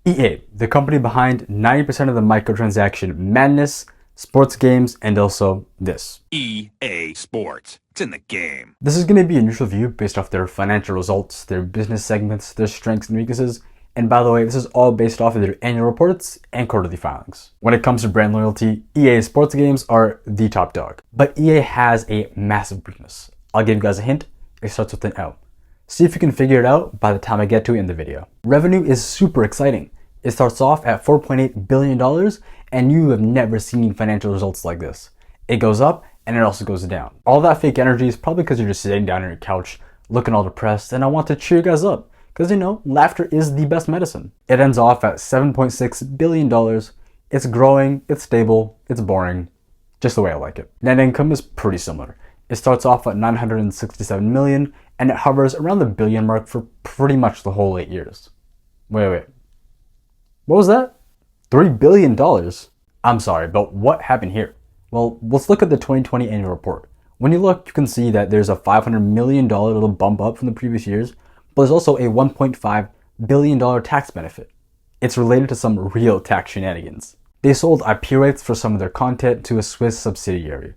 EA, the company behind 90% of the microtransaction madness, sports games, and also this. EA Sports. It's in the game. This is going to be a neutral view based off their financial results, their business segments, their strengths and weaknesses. And by the way, this is all based off of their annual reports and quarterly filings. When it comes to brand loyalty, EA sports games are the top dog. But EA has a massive weakness. I'll give you guys a hint. It starts with an L. See if you can figure it out by the time I get to it in the video. Revenue is super exciting. It starts off at $4.8 billion, and you have never seen financial results like this. It goes up, and it also goes down. All that fake energy is probably because you're just sitting down on your couch, looking all depressed, and I want to cheer you guys up. Because laughter is the best medicine. It ends off at $7.6 billion. It's growing, it's stable, it's boring, just the way I like it. Net income is pretty similar. It starts off at $967 million, and it hovers around the billion mark for pretty much the whole 8 years. Wait. What was that? $3 billion? I'm sorry, but what happened here? Well, let's look at the 2020 annual report. When you look, you can see that there's a $500 million little bump up from the previous years, but there's also a $1.5 billion tax benefit. It's related to some real tax shenanigans. They sold IP rights for some of their content to a Swiss subsidiary.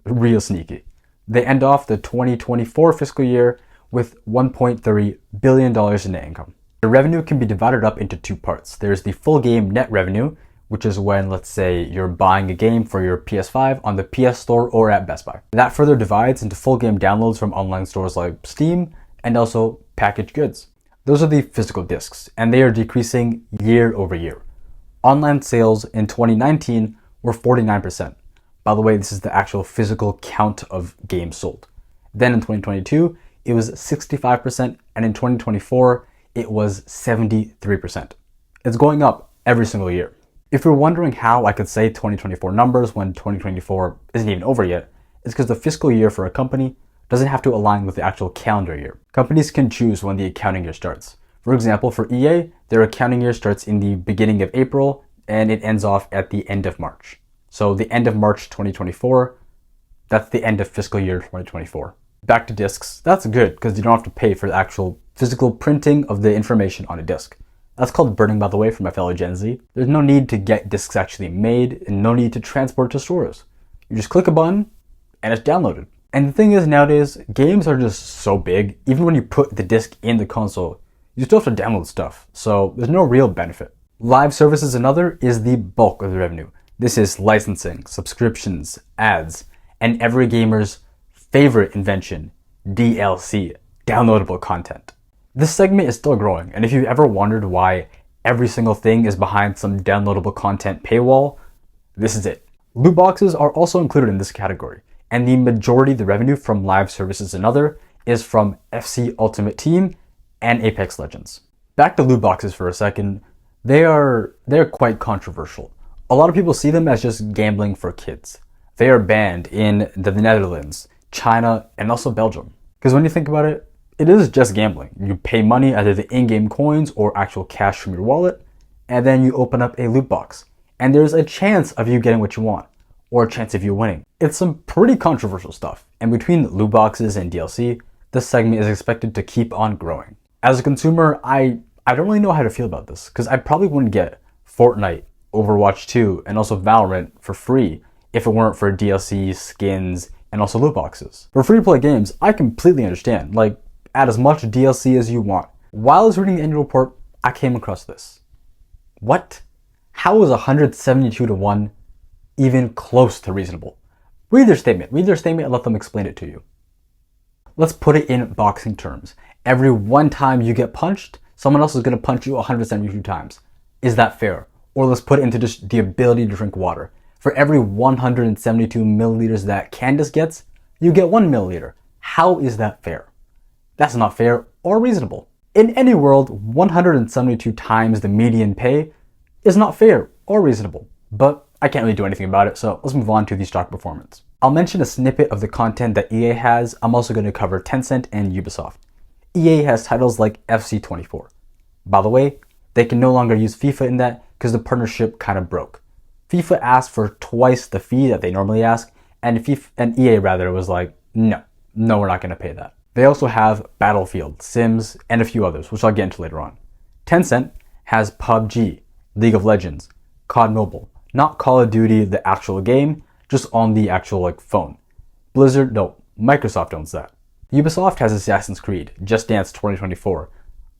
Real sneaky. They end off the 2024 fiscal year with $1.3 billion in net income. The revenue can be divided up into two parts. There's the full game net revenue, which is when, let's say, you're buying a game for your PS5 on the PS Store or at Best Buy. That further divides into full game downloads from online stores like Steam and also packaged goods. Those are the physical discs, and they are decreasing year over year. Online sales in 2019 were 49%. By the way, this is the actual physical count of games sold. Then in 2022, it was 65%, and in 2024, it was 73%. It's going up every single year. If you're wondering how I could say 2024 numbers when 2024 isn't even over yet, it's because the fiscal year for a company doesn't have to align with the actual calendar year. Companies can choose when the accounting year starts. For example, for EA, their accounting year starts in the beginning of April and it ends off at the end of March. So the end of March 2024, that's the end of fiscal year 2024. Back to discs, that's good because you don't have to pay for the actual physical printing of the information on a disc. That's called burning, by the way, for my fellow Gen Z. There's no need to get discs actually made and no need to transport to stores. You just click a button and it's downloaded. And the thing is, nowadays, games are just so big, even when you put the disc in the console, you still have to download stuff. So there's no real benefit. Live services, another, is the bulk of the revenue. This is licensing, subscriptions, ads, and every gamer's favorite invention, DLC, downloadable content. This segment is still growing, and if you've ever wondered why every single thing is behind some downloadable content paywall, this is it. Loot boxes are also included in this category, and the majority of the revenue from live services and other is from FC Ultimate Team and Apex Legends. Back to loot boxes for a second, they're quite controversial. A lot of people see them as just gambling for kids. They are banned in the Netherlands, China, and also Belgium. Because when you think about it, it is just gambling. You pay money, either the in-game coins or actual cash from your wallet, and then you open up a loot box. And there's a chance of you getting what you want, or a chance of you winning. It's some pretty controversial stuff. And between loot boxes and DLC, this segment is expected to keep on growing. As a consumer, I don't really know how to feel about this, because I probably wouldn't get Fortnite, Overwatch 2, and also Valorant for free if it weren't for DLC, skins, and also loot boxes. For free-to-play games, I completely understand. Like, add as much DLC as you want. While I was reading the annual report, I came across this. What? How is 172 to 1 even close to reasonable? Read their statement and let them explain it to you. Let's put it in boxing terms. Every one time you get punched, someone else is going to punch you 172 times. Is that fair? Or let's put it into just the ability to drink water. For every 172 milliliters that Candace gets, you get 1 milliliter. How is that fair? That's not fair or reasonable. In any world, 172 times the median pay is not fair or reasonable. But I can't really do anything about it, so let's move on to the stock performance. I'll mention a snippet of the content that EA has. I'm also going to cover Tencent and Ubisoft. EA has titles like FC24. By the way, they can no longer use FIFA in that because the partnership kind of broke. FIFA asked for twice the fee that they normally ask, and EA was like, no, we're not going to pay that. They also have Battlefield, Sims, and a few others, which I'll get into later on. Tencent, has PUBG, League of Legends, COD Mobile, not Call of Duty, the actual game, just on the actual phone. Blizzard, no, Microsoft owns that. Ubisoft has Assassin's Creed, Just Dance 2024.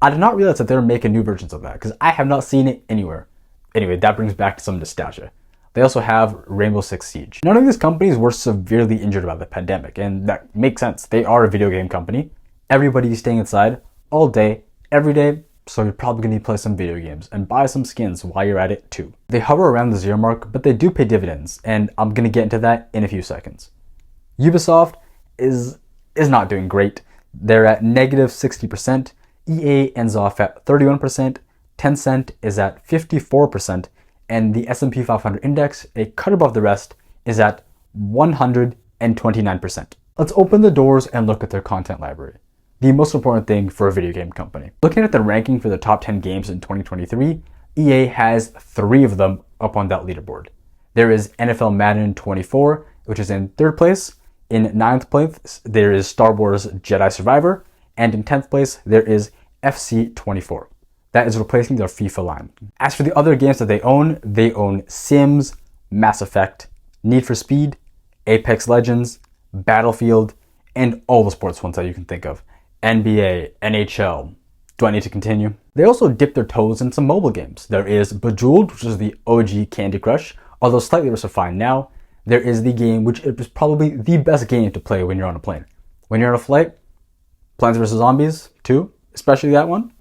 I did not realize that they were making new versions of that because I have not seen it anywhere. Anyway, that brings back to some nostalgia. They also have Rainbow Six Siege. None of these companies were severely injured by the pandemic, and that makes sense. They are a video game company. Everybody's staying inside all day, every day, so you're probably going to play some video games and buy some skins while you're at it too. They hover around the zero mark, but they do pay dividends, and I'm going to get into that in a few seconds. Ubisoft is not doing great. They're at negative 60%. EA ends off at 31%. Tencent is at 54%. And the S&P 500 index, a cut above the rest, is at 129%. Let's open the doors and look at their content library. The most important thing for a video game company. Looking at the ranking for the top 10 games in 2023, EA has 3 of them up on that leaderboard. There is NFL Madden 24, which is in 3rd place. In 9th place, there is Star Wars Jedi Survivor. And in 10th place, there is FC 24. That is replacing their FIFA line. As for the other games that they own Sims, Mass Effect, Need for Speed, Apex Legends, Battlefield, and all the sports ones that you can think of. NBA, NHL. Do I need to continue? They also dip their toes in some mobile games. There is Bejeweled, which is the OG Candy Crush, although slightly refined now. There is the game, which is probably the best game to play when you're on a plane. When you're on a flight, Plants vs. Zombies 2, especially that one.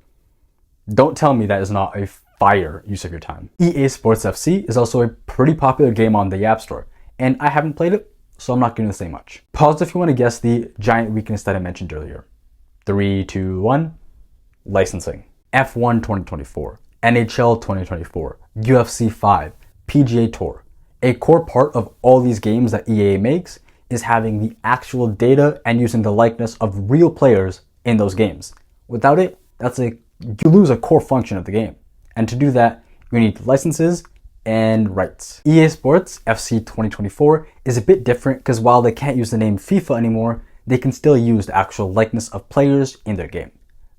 Don't tell me that is not a fire use of your time. EA Sports FC is also a pretty popular game on the App Store, and I haven't played it, so I'm not going to say much. Pause if you want to guess the giant weakness that I mentioned earlier. 3, 2, 1. Licensing. F1 2024, NHL 2024, UFC 5, PGA Tour. A core part of all these games that EA makes is having the actual data and using the likeness of real players in those games. Without it, you lose a core function of the game. And to do that, you need licenses and rights. EA Sports FC 2024 is a bit different because while they can't use the name FIFA anymore, they can still use the actual likeness of players in their game.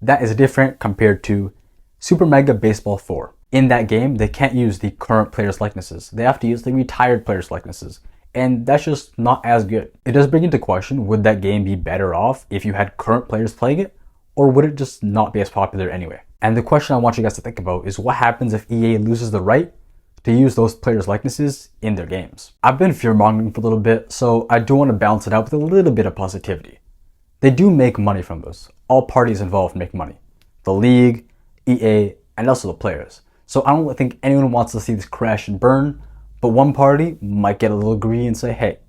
That is different compared to Super Mega Baseball 4. In that game, they can't use the current players' likenesses. They have to use the retired players' likenesses. And that's just not as good. It does bring into question, would that game be better off if you had current players playing it? Or would it just not be as popular anyway? And the question I want you guys to think about is what happens if EA loses the right to use those players' likenesses in their games? I've been fear-mongering for a little bit, so I do want to balance it out with a little bit of positivity. They do make money from this. All parties involved make money. The league, EA, and also the players. So I don't think anyone wants to see this crash and burn, but one party might get a little greedy and say, hey,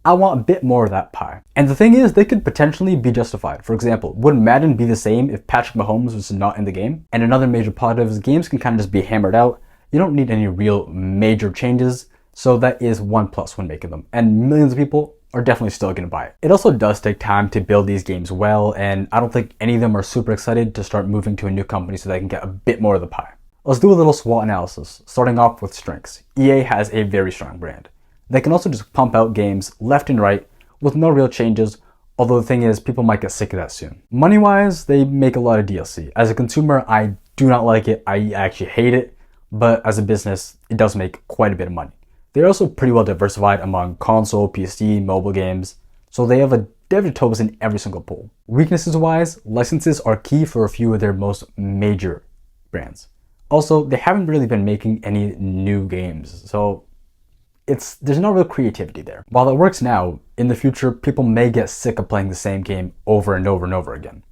I want a bit more of that pie. And the thing is, they could potentially be justified. For example, would Madden be the same if Patrick Mahomes was not in the game? And another major positive is games can kind of just be hammered out. You don't need any real major changes, so that is one plus when making them. And millions of people are definitely still going to buy it. It also does take time to build these games well, and I don't think any of them are super excited to start moving to a new company so they can get a bit more of the pie. Let's do a little SWOT analysis, starting off with strengths. EA has a very strong brand. They can also just pump out games left and right with no real changes, although the thing is, people might get sick of that soon. Money-wise, they make a lot of DLC. As a consumer, I do not like it. I actually hate it, but as a business, it does make quite a bit of money. They're also pretty well diversified among console, PC, mobile games, so they have a dip their toes in every single pool. Weaknesses-wise, licenses are key for a few of their most major brands. Also, they haven't really been making any new games, so there's no real creativity there. While it works now, in the future, people may get sick of playing the same game over and over and over again.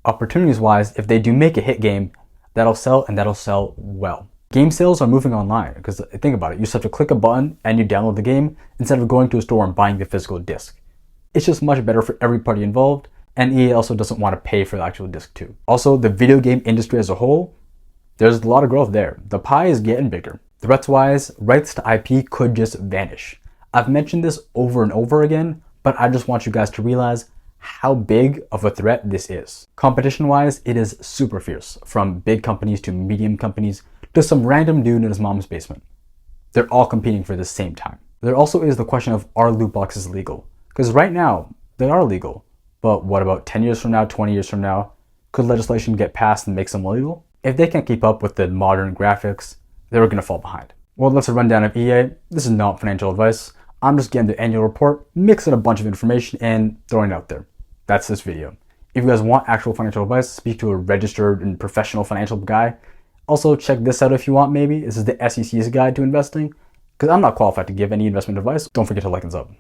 Opportunities-wise, if they do make a hit game, that'll sell and that'll sell well. Game sales are moving online, because think about it, you just have to click a button and you download the game instead of going to a store and buying the physical disc. It's just much better for every party involved, and EA also doesn't want to pay for the actual disc too. Also, the video game industry as a whole, there's a lot of growth there. The pie is getting bigger. Threats-wise, rights to IP could just vanish. I've mentioned this over and over again, but I just want you guys to realize how big of a threat this is. Competition-wise, it is super fierce, from big companies to medium companies to some random dude in his mom's basement. They're all competing for the same time. There also is the question of, are loot boxes legal? Because right now, they are legal. But what about 10 years from now, 20 years from now? Could legislation get passed and make them illegal? If they can't keep up with the modern graphics, they're going to fall behind. Well, that's a rundown of EA. This is not financial advice. I'm just getting the annual report, mixing a bunch of information and throwing it out there. That's this video. If you guys want actual financial advice, speak to a registered and professional financial guy. Also, check this out if you want maybe. This is the SEC's guide to investing, because I'm not qualified to give any investment advice. Don't forget to like and sub.